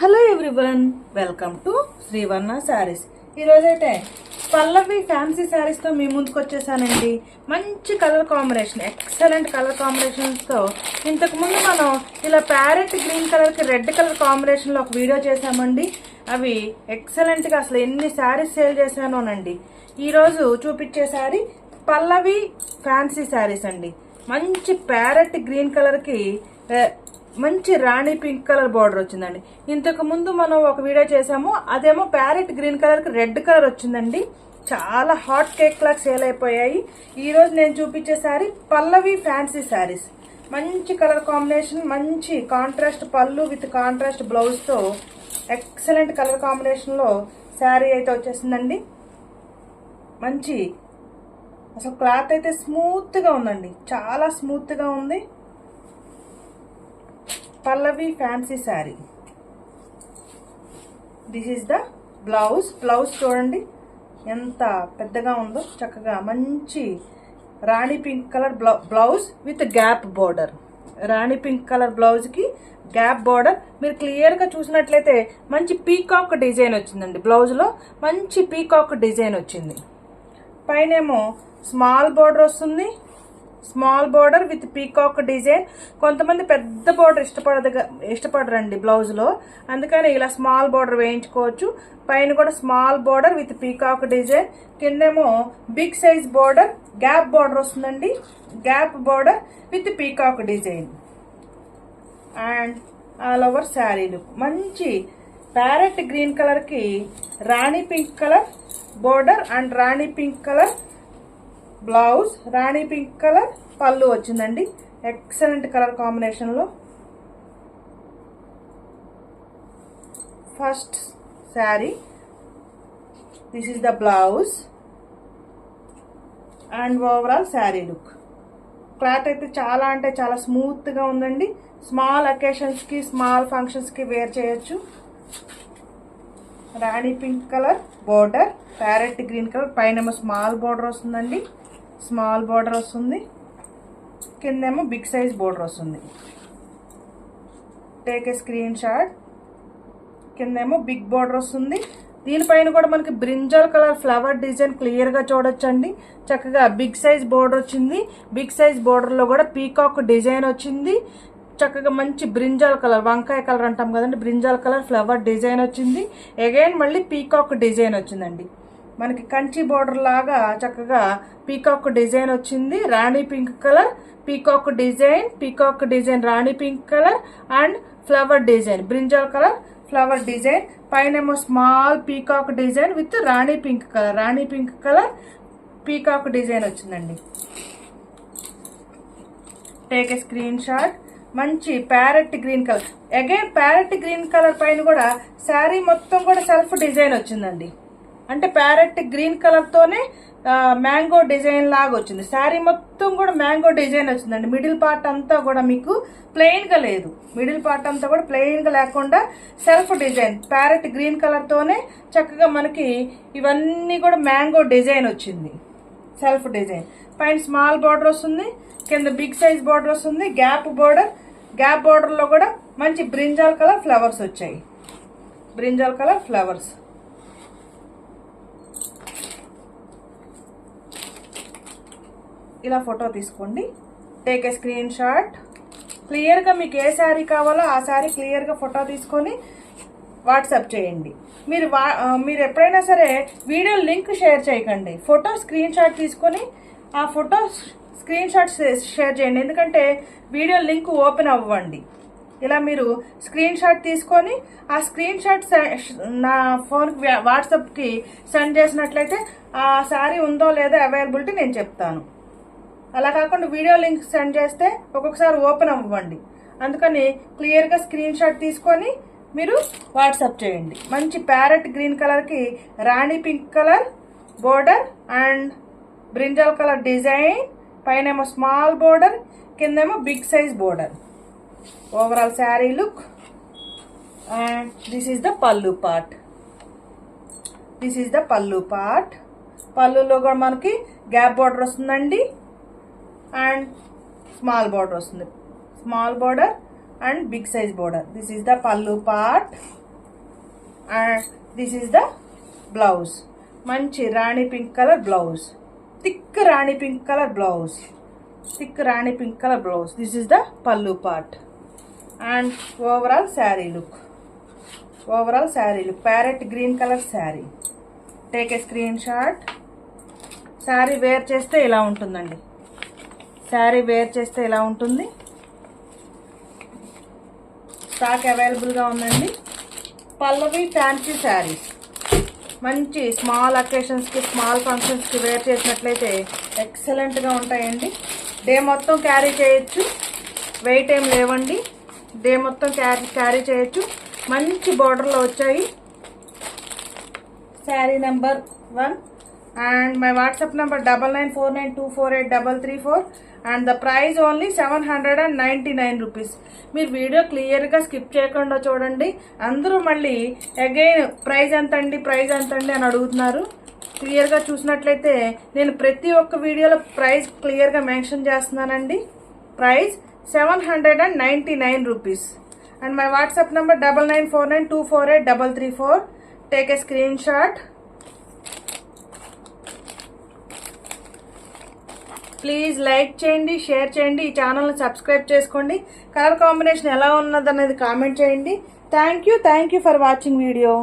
Hello everyone, welcome to Srivarna saris. ఈరోజైతే Pallavi fancy శారీస్తో మీ ముందుకు వచ్చేసానండి. మంచి కలర్ కాంబినేషన్, ఎక్సలెంట్ కలర్ కాంబినేషన్స్తో ఇంతకుముందు మనం ఇలా ప్యారెట్ గ్రీన్ కలర్కి రెడ్ కలర్ కాంబినేషన్లో ఒక వీడియో చేసామండి. అవి ఎక్సలెంట్గా అసలు ఎన్ని శారీస్ సేల్ చేశానోనండి. ఈరోజు చూపించే శారీ పల్లవి ఫ్యాన్సీ శారీస్ అండి. మంచి ప్యారెట్ గ్రీన్ కలర్కి మంచి రాణి పింక్ కలర్ బార్డర్ వచ్చిందండి. ఇంతకు ముందు మనం ఒక వీడియో చేసాము, అదేమో ప్యారెట్ గ్రీన్ కలర్ కి రెడ్ కలర్ వచ్చిందండి. చాలా హాట్ కేక్ లాగా సేల్ అయిపోయాయి. ఈ రోజు నేను చూపించే శారీ పల్లవి ఫ్యాన్సీ శారీస్. మంచి కలర్ కాంబినేషన్, మంచి కాంట్రాస్ట్ పళ్ళు విత్ కాంట్రాస్ట్ బ్లౌజ్ తో ఎక్సలెంట్ కలర్ కాంబినేషన్ లో శారీ అయితే వచ్చేసిందండి. మంచి అసలు క్లాత్ అయితే స్మూత్ గా ఉందండి, చాలా స్మూత్ గా ఉంది. Pallavi fancy sari. This is the blouse. Blouse చూడండి ఎంత పెద్దగా ఉందో, చక్కగా మంచి rani pink colour blouse with gap border. Rani pink colour blouse కి గ్యాప్ బోర్డర్. మీరు క్లియర్ గా చూసినట్లయితే మంచి పీకాక్ డిజైన్ వచ్చిందండి. బ్లౌజ్ లో మంచి పీకాక్ డిజైన్ వచ్చింది. పైనేమో స్మాల్ బోర్డర్ వస్తుంది, small border with peacock design. కొంతమంది పెద్ద బోర్డర్ ఇష్టపడరండి బ్లౌజ్ లో, అందుకని ఇలా స్మాల్ బోర్డర్ వేయించుకోవచ్చు. పైన కూడా small border with peacock design, కిందేమో big size border, gap border వస్తుందండి. Gap border with peacock design and all over sari look. మంచి ప్యారెట్ గ్రీన్ కలర్ కి rani pink colour border and rani pink colour blouse, rani pink colour pallu వచ్చిందండి. Excellent colour combination లో first sari. This is the blouse and overall sari look. Cloth అయితే చాలా అంటే చాలా smooth గా ఉందండి. స్మాల్ అకేషన్స్ కి, స్మాల్ ఫంక్షన్స్ కి వేర్ చేయొచ్చు. Rani pink colour border, parrot green colour, పైన స్మాల్ బోర్డర్ వస్తుందండి. స్మాల్ బోర్డర్ వస్తుంది, కిందేమో బిగ్ సైజ్ బోర్డర్ వస్తుంది. Take a screenshot. కిందేమో బిగ్ బోర్డర్ వస్తుంది. దీనిపైన కూడా మనకి brinjal colour flower design clear గా చూడొచ్చండి. చక్కగా బిగ్ సైజ్ బోర్డర్ వచ్చింది. బిగ్ సైజ్ బోర్డర్ లో కూడా పీకాక్ డిజైన్ వచ్చింది. చక్కగా మంచి బ్రింజాల్ కలర్, వంకాయ కలర్ అంటాం కదండి, బ్రింజాల్ కలర్ ఫ్లవర్ డిజైన్ వచ్చింది. అగైన్ మళ్ళీ పీకాక్ డిజైన్ వచ్చిందండి. మనకి కంచి బోర్డర్ లాగా చక్కగా పీకాక్ డిజైన్ వచ్చింది. Rani pink colour peacock design, peacock design rani pink colour and flower design, brinjal colour flower design. పైనేమో small peacock design with rani pink colour, rani pink colour peacock design వచ్చిందండి. Take a screenshot. మంచి parrot green colour, again parrot green colour పైన కూడా శారీ మొత్తం కూడా self design వచ్చిందండి. అంటే parrot green colour తోనే మ్యాంగో డిజైన్ లాగా వచ్చింది. శారీ మొత్తం కూడా మ్యాంగో డిజైన్ వచ్చిందండి. మిడిల్ పార్ట్ అంతా కూడా మీకు ప్లెయిన్ గా లేదు, మిడిల్ పార్ట్ అంతా కూడా ప్లెయిన్ గా లేకుండా self design parrot green colour తోనే చక్కగా మనకి ఇవన్నీ కూడా మ్యాంగో డిజైన్ వచ్చింది. సెల్ఫ్ డిజైన్ పైన స్మాల్ బార్డర్ వస్తుంది, కింద బిగ్ సైజ్ బార్డర్ వస్తుంది. గ్యాప్ బార్డర్, గ్యాప్ బార్డర్ లో కూడా మంచి బ్రింజాల్ కలర్ ఫ్లవర్స్ వచ్చాయి. Brinjal colour flowers. ఇలా ఫోటో తీసుకోండి. Take a screen shot. Clear గా మీకు ఏ శారీ కావాలో ఆ శారీ క్లియర్ గా ఫోటో తీసుకొని వాట్సాప్ చేయండి. మీరు ఎప్పుడైనా సరే వీడియో లింక్ షేర్ చేయకండి. ఫోటో స్క్రీన్ షాట్ తీసుకొని ఆ ఫోటో స్క్రీన్ షాట్ షేర్ చేయండి. ఎందుకంటే వీడియో లింక్ ఓపెన్ అవ్వండి. ఇలా మీరు స్క్రీన్ షాట్ తీసుకొని ఆ స్క్రీన్ షాట్ నా ఫోన్కి వాట్సాప్కి సెండ్ చేసినట్లయితే ఆ శారీ ఉందో లేదో అవైలబిలిటీ నేను చెప్తాను. అలా కాకుండా వీడియో లింక్ సెండ్ చేస్తే ఒక్కొక్కసారి ఓపెన్ అవ్వండి. అందుకని క్లియర్గా స్క్రీన్ షాట్ తీసుకొని మీరు వాట్సాప్ చేయండి. మంచి ప్యారెట్ గ్రీన్ కలర్కి rani pink colour border and brinjal colour design, పైనేమో స్మాల్ బోర్డర్, కిందేమో big size border. Overall sari look. And this is the pallu part. This is the pallu part. పల్లులో కూడా మనకి గ్యాప్ బోర్డర్ వస్తుందండి అండ్ స్మాల్ బోర్డర్ వస్తుంది. Small border and big size border. This is the pallu part. And this is the blouse. మంచి rani pink colour blouse, thick rani pink colour blouse, thick rani pink colour blouse. This is the pallu part and overall sari look. Overall sari look parrot green colour sari. Take a screenshot. Sari wear చేస్తే ఇలా ఉంటుందండి. Sari wear చేస్తే ఇలా ఉంటుంది. Stock అవైలబుల్గా ఉందండి. పల్లవి fancy saris మంచి small అకేషన్స్కి, small ఫంక్షన్స్కి వేర్ చేసినట్లయితే ఎక్సలెంట్గా ఉంటాయండి. డే మొత్తం క్యారీ చేయొచ్చు, వెయిట్ ఏం లేవండి. డే మొత్తం క్యారీ చేయొచ్చు. మంచి బార్డర్లో వచ్చాయి. Sari number 1 and my WhatsApp number 9949248334 and the price only 799 rupees. మీరు వీడియో క్లియర్గా స్కిప్ చేయకుండా చూడండి. అందరూ మళ్ళీ అగైన్ ప్రైస్ ఎంతండి అని అడుగుతున్నారు. క్లియర్గా చూసినట్లయితే నేను ప్రతి ఒక్క వీడియోలో ప్రైస్ క్లియర్గా మెన్షన్ చేస్తున్నానండి. Price 799 rupees and my WhatsApp number 9949248334. Take a screen shot. Please like చేయండి, షేర్ చేయండి, ఈ ఛానల్ని సబ్స్క్రైబ్ చేసుకోండి. కలర్ కాంబినేషన్ ఎలా ఉన్నదనేది కామెంట్ చేయండి. Thank you for watching video.